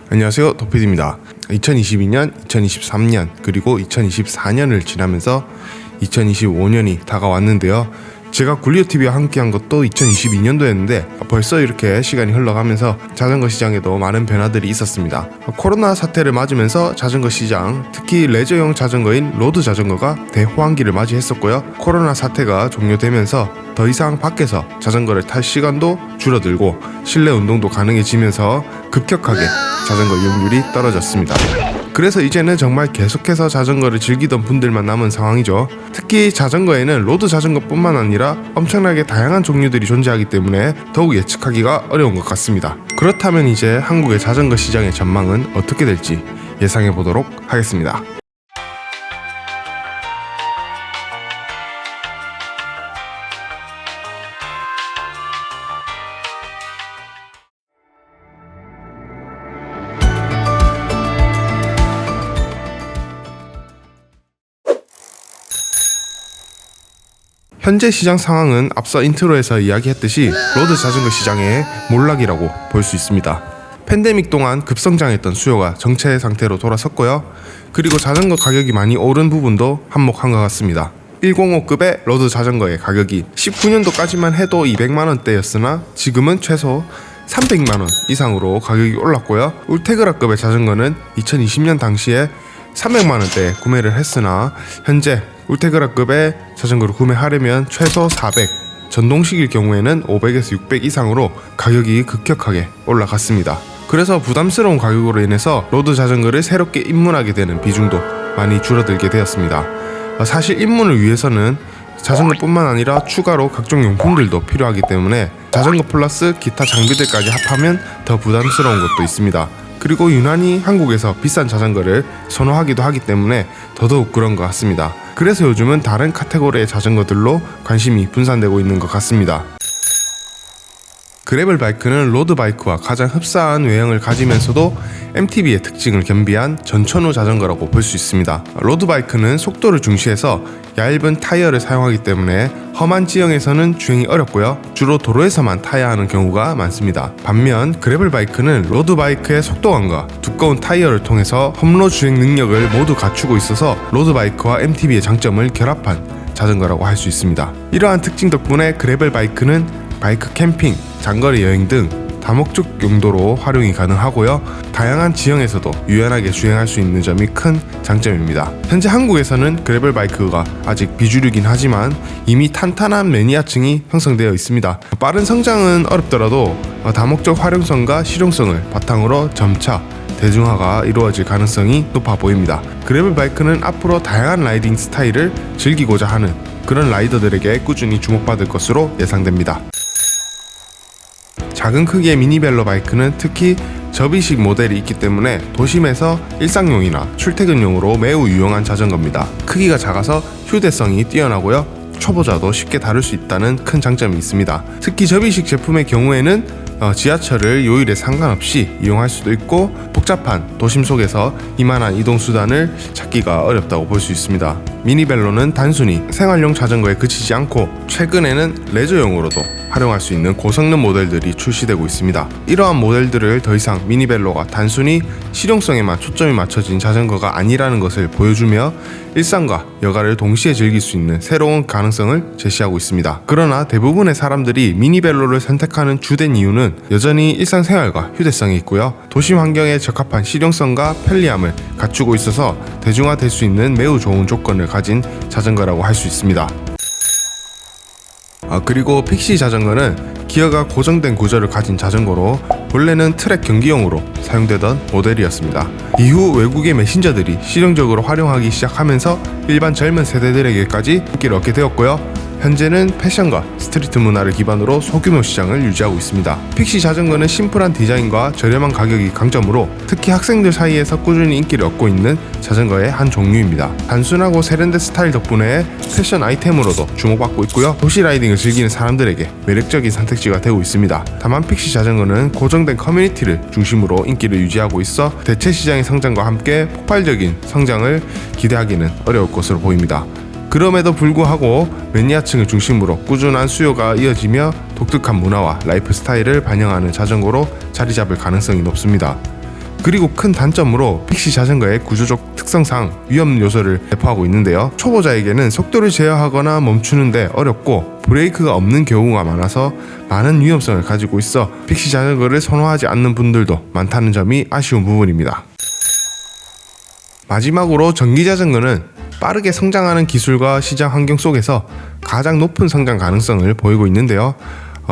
안녕하세요, 도피디입니다. 2022년, 2023년, 그리고 2024년을 지나면서 2025년이 다가왔는데요. 제가 굴리오TV와 함께한 것도 2022년도였는데 벌써 이렇게 시간이 흘러가면서 자전거 시장에도 많은 변화들이 있었습니다. 코로나 사태를 맞으면서 자전거 시장, 특히 레저용 자전거인 로드 자전거가 대호황기를 맞이했었고요. 코로나 사태가 종료되면서 더 이상 밖에서 자전거를 탈 시간도 줄어들고 실내 운동도 가능해지면서 급격하게 자전거 이용률이 떨어졌습니다. 그래서 이제는 정말 계속해서 자전거를 즐기던 분들만 남은 상황이죠. 특히 자전거에는 로드 자전거뿐만 아니라 엄청나게 다양한 종류들이 존재하기 때문에 더욱 예측하기가 어려운 것 같습니다. 그렇다면 이제 한국의 자전거 시장의 전망은 어떻게 될지 예상해 보도록 하겠습니다. 현재 시장 상황은 앞서 인트로에서 이야기했듯이 로드 자전거 시장의 몰락이라고 볼 수 있습니다. 팬데믹 동안 급성장했던 수요가 정체 상태로 돌아섰고요. 그리고 자전거 가격이 많이 오른 부분도 한몫한 것 같습니다. 105급의 로드 자전거의 가격이 19년도까지만 해도 200만원대였으나 지금은 최소 300만원 이상으로 가격이 올랐고요. 울테그라급의 자전거는 2020년 당시에 300만원대에 구매를 했으나 현재 울테그라급의 자전거를 구매하려면 최소 400, 전동식일 경우에는 500에서 600 이상으로 가격이 급격하게 올라갔습니다. 그래서 부담스러운 가격으로 인해서 로드 자전거를 새롭게 입문하게 되는 비중도 많이 줄어들게 되었습니다. 사실 입문을 위해서는 자전거뿐만 아니라 추가로 각종 용품들도 필요하기 때문에 자전거 플러스 기타 장비들까지 합하면 더 부담스러운 것도 있습니다. 그리고 유난히 한국에서 비싼 자전거를 선호하기도 하기 때문에 더더욱 그런 것 같습니다. 그래서 요즘은 다른 카테고리의 자전거들로 관심이 분산되고 있는 것 같습니다. 그래블 바이크는 로드 바이크와 가장 흡사한 외형을 가지면서도 MTB의 특징을 겸비한 전천후 자전거라고 볼 수 있습니다. 로드 바이크는 속도를 중시해서 얇은 타이어를 사용하기 때문에 험한 지형에서는 주행이 어렵고요. 주로 도로에서만 타야 하는 경우가 많습니다. 반면 그래블 바이크는 로드 바이크의 속도감과 두꺼운 타이어를 통해서 험로 주행 능력을 모두 갖추고 있어서 로드 바이크와 MTB의 장점을 결합한 자전거라고 할 수 있습니다. 이러한 특징 덕분에 그래블 바이크는 바이크 캠핑, 장거리 여행 등 다목적 용도로 활용이 가능하고요. 다양한 지형에서도 유연하게 주행할 수 있는 점이 큰 장점입니다. 현재 한국에서는 그래블 바이크가 아직 비주류긴 하지만 이미 탄탄한 매니아층이 형성되어 있습니다. 빠른 성장은 어렵더라도 다목적 활용성과 실용성을 바탕으로 점차 대중화가 이루어질 가능성이 높아 보입니다. 그래블 바이크는 앞으로 다양한 라이딩 스타일을 즐기고자 하는 그런 라이더들에게 꾸준히 주목받을 것으로 예상됩니다. 작은 크기의 미니벨로 바이크는 특히 접이식 모델이 있기 때문에 도심에서 일상용이나 출퇴근용으로 매우 유용한 자전거입니다. 크기가 작아서 휴대성이 뛰어나고요. 초보자도 쉽게 다룰 수 있다는 큰 장점이 있습니다. 특히 접이식 제품의 경우에는 지하철을 요일에 상관없이 이용할 수도 있고 복잡한 도심 속에서 이만한 이동수단을 찾기가 어렵다고 볼 수 있습니다. 미니벨로는 단순히 생활용 자전거에 그치지 않고 최근에는 레저용으로도 활용할 수 있는 고성능 모델들이 출시되고 있습니다. 이러한 모델들을 더 이상 미니벨로가 단순히 실용성에만 초점이 맞춰진 자전거가 아니라는 것을 보여주며 일상과 여가를 동시에 즐길 수 있는 새로운 가능성을 제시하고 있습니다. 그러나 대부분의 사람들이 미니벨로를 선택하는 주된 이유는 여전히 일상생활과 휴대성이 있고요. 도심 환경에 적합한 실용성과 편리함을 갖추고 있어서 대중화될 수 있는 매우 좋은 조건을 가진 자전거라고 할 수 있습니다. 그리고 픽시 자전거는 기어가 고정된 구조를 가진 자전거로 원래는 트랙 경기용으로 사용되던 모델이었습니다. 이후 외국의 메신저들이 실용적으로 활용하기 시작하면서 일반 젊은 세대들에게까지 인기를 얻게 되었고요. 현재는 패션과 스트리트 문화를 기반으로 소규모 시장을 유지하고 있습니다. 픽시 자전거는 심플한 디자인과 저렴한 가격이 강점으로 특히 학생들 사이에서 꾸준히 인기를 얻고 있는 자전거의 한 종류입니다. 단순하고 세련된 스타일 덕분에 패션 아이템으로도 주목받고 있고요. 도시 라이딩을 즐기는 사람들에게 매력적인 선택지가 되고 있습니다. 다만 픽시 자전거는 고정된 커뮤니티를 중심으로 인기를 유지하고 있어 대체 시장의 성장과 함께 폭발적인 성장을 기대하기는 어려울 것으로 보입니다. 그럼에도 불구하고 매니아층을 중심으로 꾸준한 수요가 이어지며 독특한 문화와 라이프 스타일을 반영하는 자전거로 자리 잡을 가능성이 높습니다. 그리고 큰 단점으로 픽시 자전거의 구조적 특성상 위험 요소를 내포하고 있는데요. 초보자에게는 속도를 제어하거나 멈추는데 어렵고 브레이크가 없는 경우가 많아서 많은 위험성을 가지고 있어 픽시 자전거를 선호하지 않는 분들도 많다는 점이 아쉬운 부분입니다. 마지막으로 전기자전거는 빠르게 성장하는 기술과 시장 환경 속에서 가장 높은 성장 가능성을 보이고 있는데요.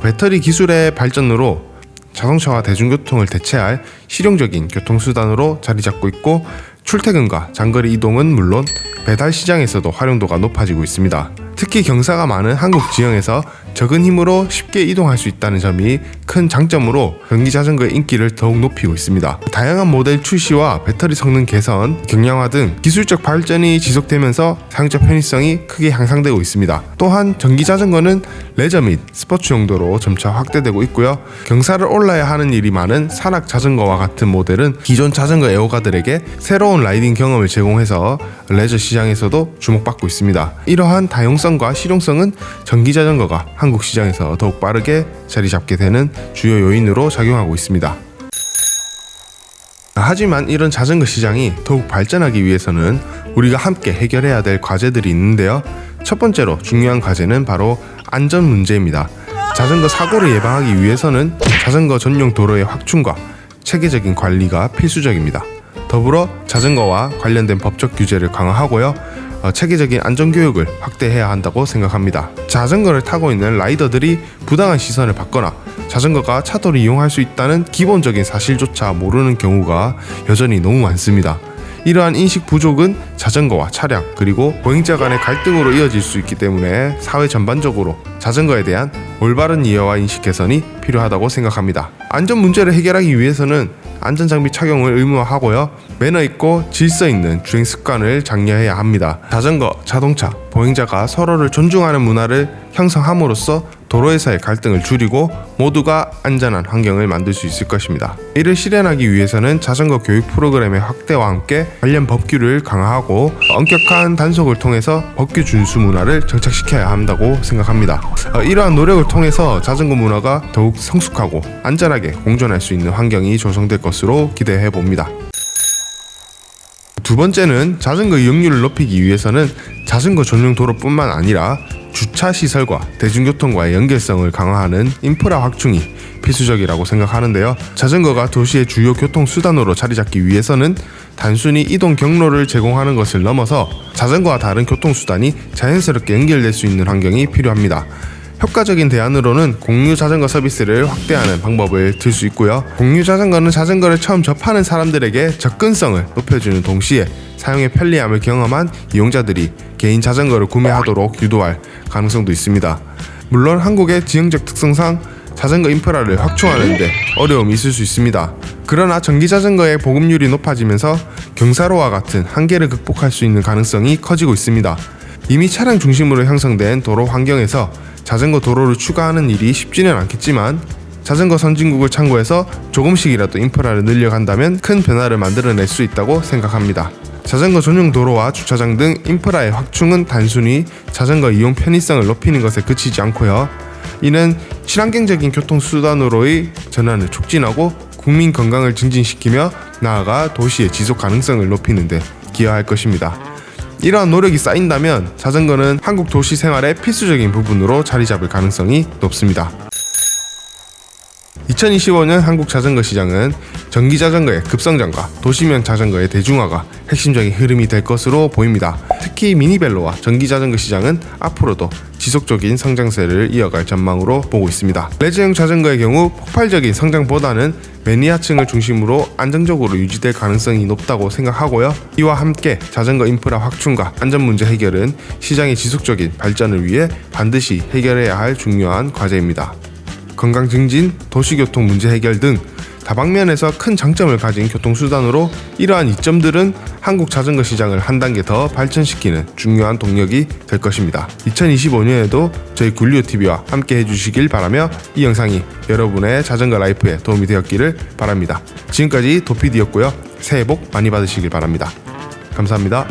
배터리 기술의 발전으로 자동차와 대중교통을 대체할 실용적인 교통수단으로 자리 잡고 있고, 출퇴근과 장거리 이동은 물론 배달 시장에서도 활용도가 높아지고 있습니다. 특히 경사가 많은 한국 지형에서 적은 힘으로 쉽게 이동할 수 있다는 점이 큰 장점으로 전기자전거의 인기를 더욱 높이고 있습니다. 다양한 모델 출시와 배터리 성능 개선, 경량화 등 기술적 발전이 지속되면서 사용자 편의성이 크게 향상되고 있습니다. 또한 전기자전거는 레저 및 스포츠 용도로 점차 확대되고 있고요. 경사를 올라야 하는 일이 많은 산악 자전거와 같은 모델은 기존 자전거 애호가들에게 새로운 라이딩 경험을 제공해서 레저 시장에서도 주목받고 있습니다. 이러한 다용성과 실용성은 전기자전거가 한국 시장에서 더욱 빠르게 자리 잡게 되는 주요 요인으로 작용하고 있습니다. 하지만 이런 자전거 시장이 더욱 발전하기 위해서는 우리가 함께 해결해야 될 과제들이 있는데요. 첫 번째로 중요한 과제는 바로 안전 문제입니다. 자전거 사고를 예방하기 위해서는 자전거 전용 도로의 확충과 체계적인 관리가 필수적입니다. 더불어 자전거와 관련된 법적 규제를 강화하고요. 체계적인 안전교육을 확대해야 한다고 생각합니다. 자전거를 타고 있는 라이더들이 부당한 시선을 받거나 자전거가 차도를 이용할 수 있다는 기본적인 사실조차 모르는 경우가 여전히 너무 많습니다. 이러한 인식 부족은 자전거와 차량 그리고 보행자 간의 갈등으로 이어질 수 있기 때문에 사회 전반적으로 자전거에 대한 올바른 이해와 인식 개선이 필요하다고 생각합니다. 안전 문제를 해결하기 위해서는 안전장비 착용을 의무화하고요. 매너 있고 질서 있는 주행 습관을 장려해야 합니다. 자전거, 자동차, 보행자가 서로를 존중하는 문화를 형성함으로써 도로에서의 갈등을 줄이고 모두가 안전한 환경을 만들 수 있을 것입니다. 이를 실현하기 위해서는 자전거 교육 프로그램의 확대와 함께 관련 법규를 강화하고 엄격한 단속을 통해서 법규 준수 문화를 정착시켜야 한다고 생각합니다. 이러한 노력을 통해서 자전거 문화가 더욱 성숙하고 안전하게 공존할 수 있는 환경이 조성될 것으로 기대해 봅니다. 두 번째는 자전거 이용률을 높이기 위해서는 자전거 전용 도로뿐만 아니라 주차 시설과 대중교통과의 연결성을 강화하는 인프라 확충이 필수적이라고 생각하는데요. 자전거가 도시의 주요 교통수단으로 자리 잡기 위해서는 단순히 이동 경로를 제공하는 것을 넘어서 자전거와 다른 교통수단이 자연스럽게 연결될 수 있는 환경이 필요합니다. 효과적인 대안으로는 공유 자전거 서비스를 확대하는 방법을 들 수 있고요. 공유 자전거는 자전거를 처음 접하는 사람들에게 접근성을 높여주는 동시에 사용의 편리함을 경험한 이용자들이 개인 자전거를 구매하도록 유도할 가능성도 있습니다. 물론 한국의 지형적 특성상 자전거 인프라를 확충하는 데 어려움이 있을 수 있습니다. 그러나 전기자전거의 보급률이 높아지면서 경사로와 같은 한계를 극복할 수 있는 가능성이 커지고 있습니다. 이미 차량 중심으로 형성된 도로 환경에서 자전거 도로를 추가하는 일이 쉽지는 않겠지만 자전거 선진국을 참고해서 조금씩이라도 인프라를 늘려간다면 큰 변화를 만들어낼 수 있다고 생각합니다. 자전거 전용 도로와 주차장 등 인프라의 확충은 단순히 자전거 이용 편의성을 높이는 것에 그치지 않고요. 이는 친환경적인 교통수단으로의 전환을 촉진하고 국민 건강을 증진시키며 나아가 도시의 지속 가능성을 높이는 데 기여할 것입니다. 이러한 노력이 쌓인다면 자전거는 한국 도시 생활의 필수적인 부분으로 자리 잡을 가능성이 높습니다. 2025년 한국 자전거 시장은 전기자전거의 급성장과 도시명 자전거의 대중화가 핵심적인 흐름이 될 것으로 보입니다. 특히 미니벨로와 전기자전거 시장은 앞으로도 지속적인 성장세를 이어갈 전망으로 보고 있습니다. 레저형 자전거의 경우 폭발적인 성장보다는 매니아층을 중심으로 안정적으로 유지될 가능성이 높다고 생각하고요. 이와 함께 자전거 인프라 확충과 안전 문제 해결은 시장의 지속적인 발전을 위해 반드시 해결해야 할 중요한 과제입니다. 건강 증진, 도시교통 문제 해결 등 다방면에서 큰 장점을 가진 교통수단으로 이러한 이점들은 한국 자전거 시장을 한 단계 더 발전시키는 중요한 동력이 될 것입니다. 2025년에도 저희 굴리오TV와 함께 해주시길 바라며 이 영상이 여러분의 자전거 라이프에 도움이 되었기를 바랍니다. 지금까지 도피디였고요. 새해 복 많이 받으시길 바랍니다. 감사합니다.